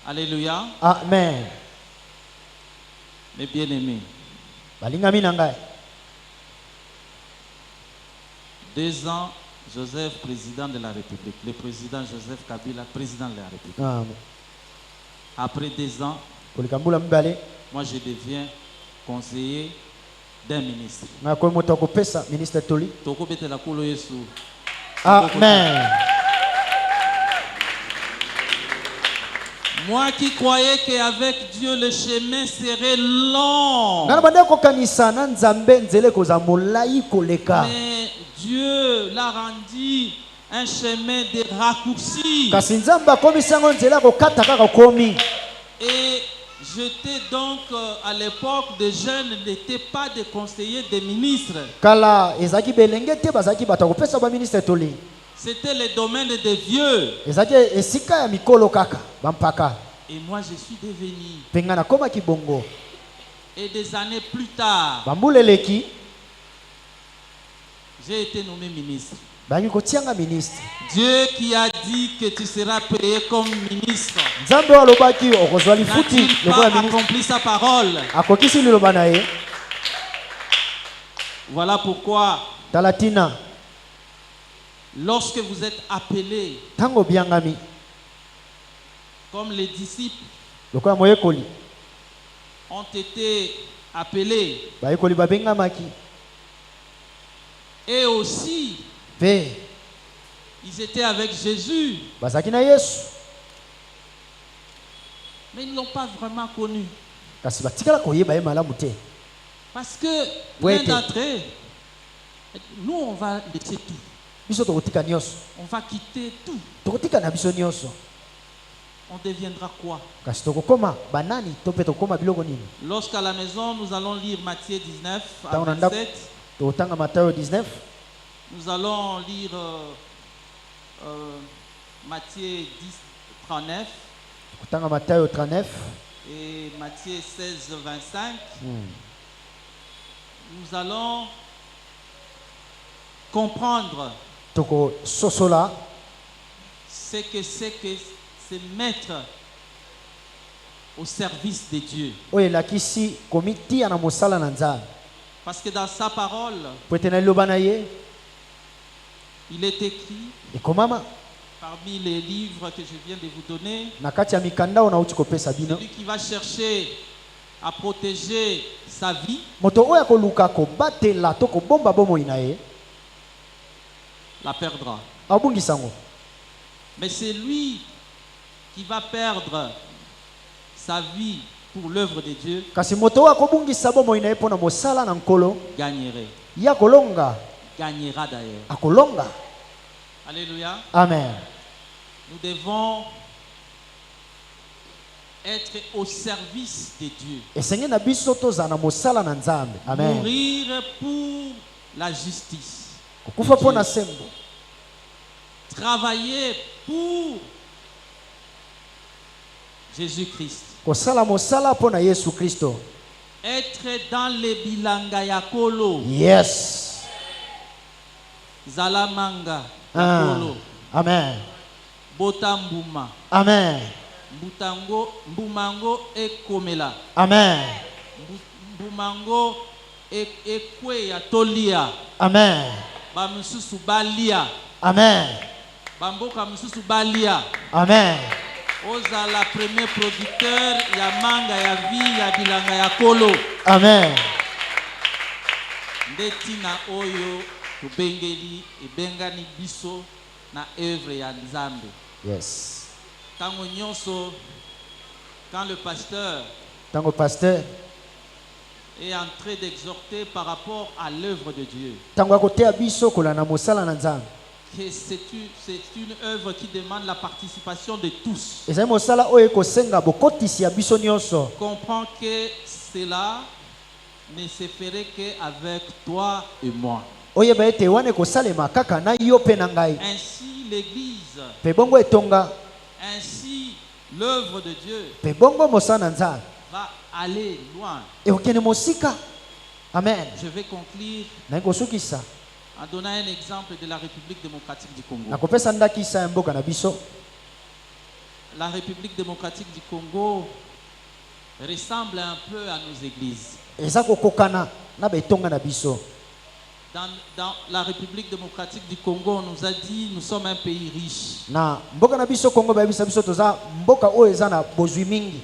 Alléluia. Amen. Mes bien-aimés, Balingami na ngai. 2 ans, Joseph, président de la République. Le président Joseph Kabila, président de la République. Amen. Après 2 ans, Koleka mbula mibale moi je deviens conseiller d'un ministre. nakoyi moto akopesa ministre toli. Tokobetela kolo Yesu. Amen. Moi qui croyais qu'avec Dieu le chemin serait long. Ngana bande kokanisa na nzambe nzele koza molai koleka. Mais Dieu l'a rendu un chemin de raccourci. Kasi nzambe akomisa yango nzela kokata kaka komi. Et J'étais donc à l'époque des jeunes n'étaient pas des conseillers des ministres. Kala ezaki belenge te bazaki bato kopesa ba ministre toli. C'était le domaine des vieux. Ezaki esika ya mikolo kaka bampaka. Et moi je suis devenu. Penga na koma kibongo. Et des années plus tard, Bambuleleki j'ai été nommé ministre. bangi kotianga ministre. Dieu qui a dit que tu seras payé comme ministre. Nzambe alobaki okozwa lifuti N'a-t-il lokola pas ministre. accompli sa parole? Akokisi liloba na ye. Voilà pourquoi Talatina lorsque vous êtes appelés tango biangami comme les disciples lokola moyekoli ont été appelés bayekoli babengamaki et aussi pe ils étaient avec Jésus, bazaki na Yesu mais ils ne l'ont pas vraiment connu. kasi batikala koyeba ye malamu te. Parce que Ouais, l'un d'entre eux, nous on va laisser tout. Biso tokotika nyonso On va quitter tout. tokotika na biso nyonso On deviendra quoi? kasi tokokoma banani to mpe tokokoma biloko nini. Lorsqu'à la maison, nous allons lire Matthieu 19 à Dans la- 27. Tokotanga Matayo 19 Nous allons lire Matthieu 10, 39 tokotanga Matayo 39 et Matthieu 16, 25. Nous allons comprendre tokososola ce que c'est que se mettre au service de Dieu. oyo elakisi komitia na mosala na Nzambe Parce que dans sa parole, po ete na liloba na ye il est écrit, ekomama parmi les livres que je viens de vous donner, na kati ya mikanda oyo nauti kopesa bino celui qui va chercher à protéger sa vie, moto oyo akoluka kobatela to kobomba bomoi na ye la perdra. abungisa yango. Mais c'est lui qui va perdre sa vie pour l'œuvre de Dieu, kasi moto oyo akobungisa bomoi na ye mpo na mosala na nkolo gagnerait. ye akolonga Gagnera d'ailleurs. akolonga. Alléluia. Amen. Nous devons être au service de Dieu. esenge na biso tozala na mosala na Nzambe. Amen. Mourir pour la justice. kokufa mpo na sembo Travailler pour Jésus-Christ. kosala mosala mpo na Yesu Kristo. Être dans les bilanga ya kolo. Yes. Zalamanga ya Ah. kolo. Amen. Botambuma. Amen. Mbumango ekomela. Amen. Mbumango ekwe ya tolia. Amen. Bamususu balia. Amen. Bamboka mususu balia. Amen. Ozala premier producteur ya manga ya vie ya bilanga ya kolo. Amen. Ndetina oyo tubengeli ebengani biso na œuvre ya Nzambe. Yes. Tango nyonso, quand le pasteur Tango pasteur est en train d'exhorter par rapport à l'œuvre de Dieu, tango akoteya biso kolanda na mosala na Nzambe que c'est une œuvre qui demande la participation de tous. ezali mosala oyo ekosenga bokotisi ya biso nyonso. Comprends que cela ne se ferait qu'avec toi et moi. oyeba ete wana ekosalema kaka na yo mpe na ngai. Ainsi l'Église, mpe bongo etonga ainsi l'œuvre de Dieu mpe bongo mosala na Nzambe va aller loin. ekokende mosika. Amen. Je vais conclure nayi kosukisa en donnant un exemple de la République démocratique du Congo. nakopesa ndakisa ya mboka na biso. La République démocratique du Congo ressemble un peu à nos églises. eza kokokana na betonga na biso. Dans la République démocratique du Congo, on nous a dit nous sommes un pays riche. na mboka na biso Kongo bayebisa biso toza mboka oyo eza na bozwi mingi.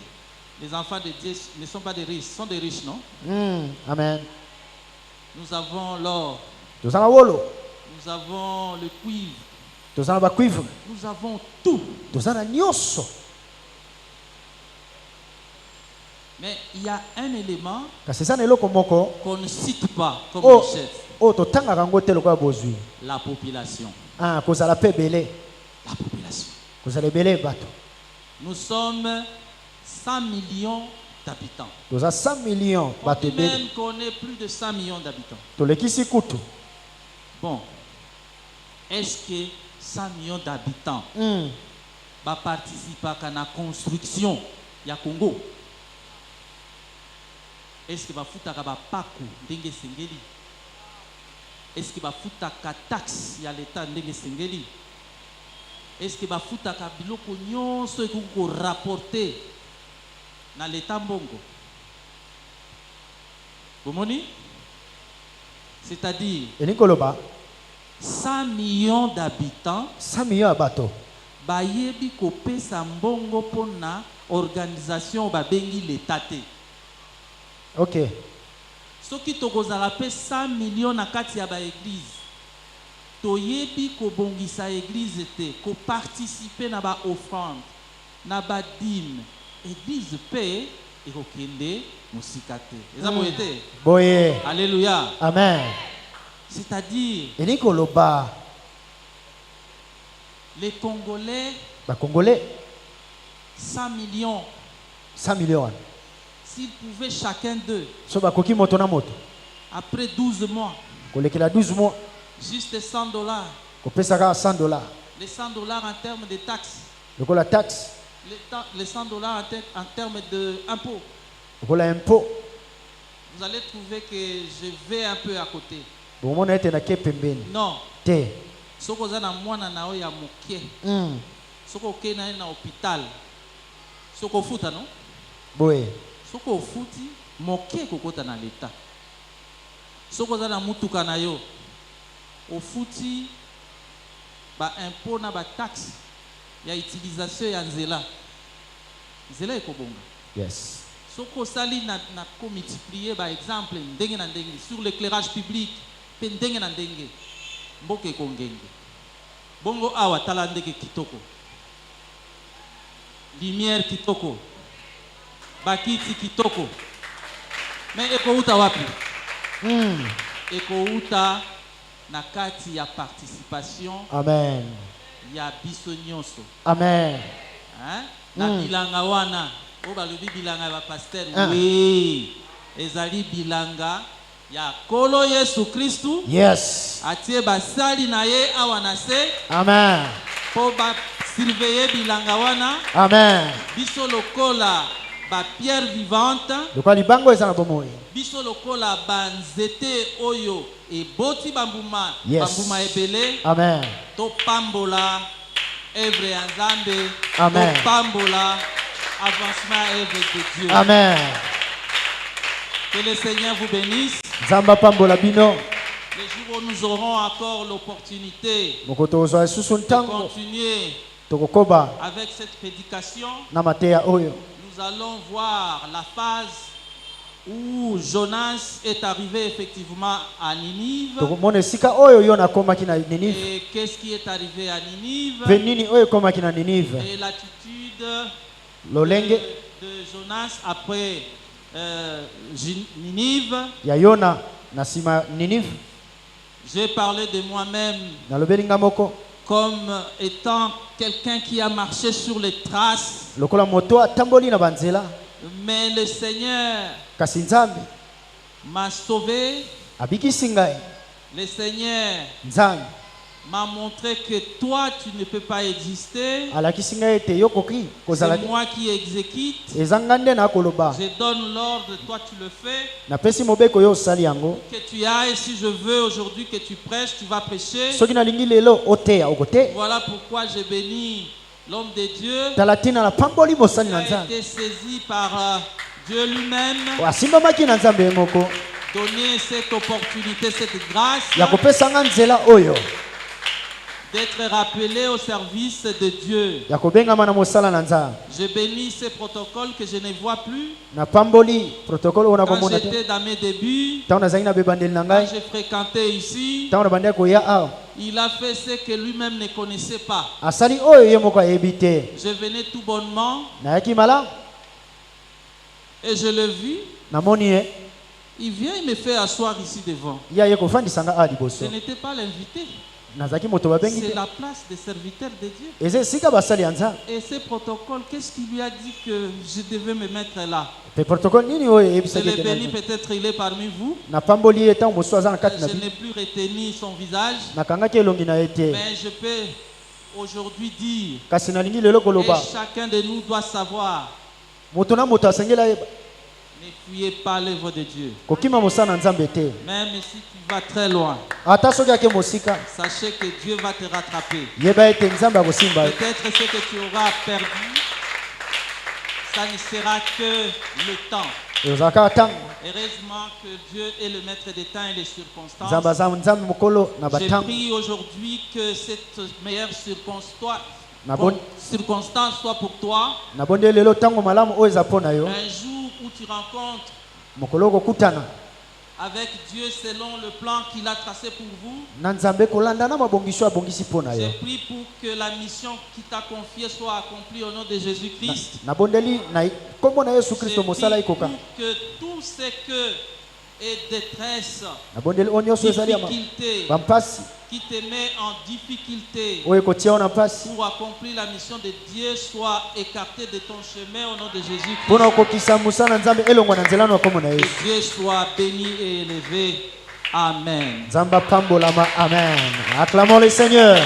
Les enfants de Dieu ne sont pas des riches, sont des riches, non? Amen. Nous avons l'or, toza na wolo, nous avons le cuivre, toza na bacuivre, nous avons tout. toza na nyonso. Mais il y a un élément kasi eza na eloko moko qu'on ne cite pas comme oyo richesse, oyo totangaka yango te lokola bozwi. la population. kozala mpe ebele, La population. kozala ebele bato. Nous sommes 100 millions d'habitants. toza 100 millions On bato dit ebele même qu'on est plus de 100 millions d'habitants. tolekisi kutu. Bon, est-ce que 100 millions d'habitants participent à la construction ya Congo? Est-ce que bafutaka bapaku ndenge sengeli? Est-ce que bafutaka taxe ya l'État ndenge sengeli? Est-ce que bafutaka biloko nyonso ekoki ko rapporter na l'État mbongo? Bomoni? C'est-à-dire elingi koloba 100 millions d'habitants 100 millions ya bato bayebi kopesa mbongo pona organisation babengi l'État te. ok Soki tokozala pe 100 millions na kati ya ba église toyebi kobongisa église te, ko participer na ba offrande na ba dîme, église pe ekokende musika te. Eza boye te? boye Alléluia. amen. C'est-à-dire elingi koloba les Congolais bakongolais 100 millions, 100 millions wana s'ils pouvaient chacun d'eux so bakoki moto na moto après 12 mois kolekela 12 mois juste $100, kopesaka 100 dollars les $100 en termes de taxes, lokola taxe les $100 en termes d'impôts, lokola impôt vous allez trouver que je vais un peu à côté. bomona ete nake pembeni Non, te. soko za na mwana na oya mokie, soko ke na ye na hôpital, soko futa non? boye Soko futi mokie kokota na l'État. Soko za na mutuka na yo, ofuti ba impôt na ba taxe ya utilisation ya nzela. Nzela ekobonga. yes Soko sali na ko multiplier ba exemple ndenge na ndenge sur l'éclairage public pe ndenge na ndenge mboka ekongenge. Bongo awa tala ndenge kitoko, lumière kitoko, bakiti kitoko, mais ekouta wapi? Ekouta na kati ya participation amen ya biso nyonso. amen Hein? Na bilanga wana o balobi bilanga ya pasteur, oui ezali bilanga ya Kolo Yesu Kristu, yes atie basali na ye awa na se amen po ba surveiller bilanga wana. amen Biso lokola ba pierre vivante, lokola libango eza na bomoi biso lokola banzete oyo eboti bambuma, Yes. bambuma ebele, amen to pambola œuvre ya Nzambe, Amen. to pambola avancement à œuvre de Dieu. amen. Que le Seigneur vous bénisse. nzambe apambola bino Les jours où nous aurons encore l'opportunité moko tozwa lisusu de ntango continuer tokokoba avec cette prédication, na mateya oyo nous allons voir la phase où Jonas est arrivé effectivement à Ninive. tokomona esika oyo yo nakomaki na ninive Et qu'est-ce qui est arrivé à Ninive? mpe nini oyo ekomaki na ninive Et l'attitude lolenge de Jonas après Ninive. ya yona na nsima ya ninive J'ai parlé de moi-même nalobeli nga moko comme étant quelqu'un qui a marché sur les traces, lokola moto atamboli na banzela mais le Seigneur kasi nzambe m'a sauvé. abikisi ngai Le Seigneur nzambe m'a montré que toi tu ne peux pas exister. alakisi ngai ete yokoki kozala C'est te moi qui exécute. eza nga nde nakoloba Je donne l'ordre, toi tu le fais. napesi mobeko yo osali yango Que tu ailles, si je veux aujourd'hui que tu prêches, tu vas prêcher. soki nalingi lelo oteya okote Voilà pourquoi je bénis l'homme de Dieu tala ntina napamboli mosali qui na a nzambe été saisi par Dieu lui-même, asimbamaki na nzambe ye moko donner cette opportunité, cette grâce ya kopesa nga nzela oyo d'être rappelé au service de Dieu. ya kobengama na mosala na nzambe Je bénis ces protocoles que je ne vois plus. napamboli protokole oyo Quand nakomona te j'étais dans mes débuts, ntango nazalaki na bebandeli na quand ngai j'ai fréquenté ici, ntango nabandaki koya awa il a fait ce que lui-même ne connaissait pas. asali oyo ye moko ayebi te Je venais tout bonnement nayaki malamu et je l'ai vu. namoni ye Il vient, il me fait asseoir ici devant. ye aye kofandisa nga awa Je liboso n'étais pas l'invité. nazaki moto babengi C'est te la place des serviteurs de Dieu. eza esika basali ya nzambe Et ce protocole, qu'est-ce qui lui a dit que je devais me mettre là? pe protocole nini oyo Je eyebisaki l'ai ete béni, na- peut-être il est parmi vous. napamboli ye ntango mosusu aza na kati na Je bino n'ai plus retenu son visage. nakangaki elongi na ye te Mais je peux aujourd'hui dire, kasi nalingi lelo et koloba chacun de nous doit savoir, moto na moto asengeli ayeba ne fuyez pas l'œuvre de Dieu. kokima mosala na nzambe te Même si tu vas très loin, ata soki ake mosika sachez que Dieu va te rattraper. yeba ete nzambe akosimba yo. Peut-être ce que tu auras perdu, ça ne sera que le temps. ezalaka ntango Heureusement que Dieu est le maître des temps et des circonstances. nzambe aza nzambe mokolo na J'ai batango prie aujourd'hui que cette meilleure Nabon- circonstance soit pour toi. nabondeli lelo ntango malamu oyo eza mpo na yo Un jour où tu rencontres mokolo okokutana avec Dieu selon le plan qu'il a tracé pour vous. na nzambe kolanda na mabongiso abongisi mpo na yo J'ai prié pour que la mission qui t'a confiée soit accomplie au nom de Jésus-Christ. nabondeli na kombo na yesu J'ai kristo prié mosala pour ikoka que tout ce que est détresse, nabondeli oyo nyonso ezali ya difficulté, bampasi qui te met en difficulté oyo ekotia yo na mpasi pour accomplir la mission de Dieu, soit écarté de ton chemin au nom de Jésus-Christ. mpona kokokisa mosala na nzambe elongwa na nzela no ya kombo na Que yesu Dieu soit béni et élevé. Amen. nzambe apambolama amen acclamons le seigneur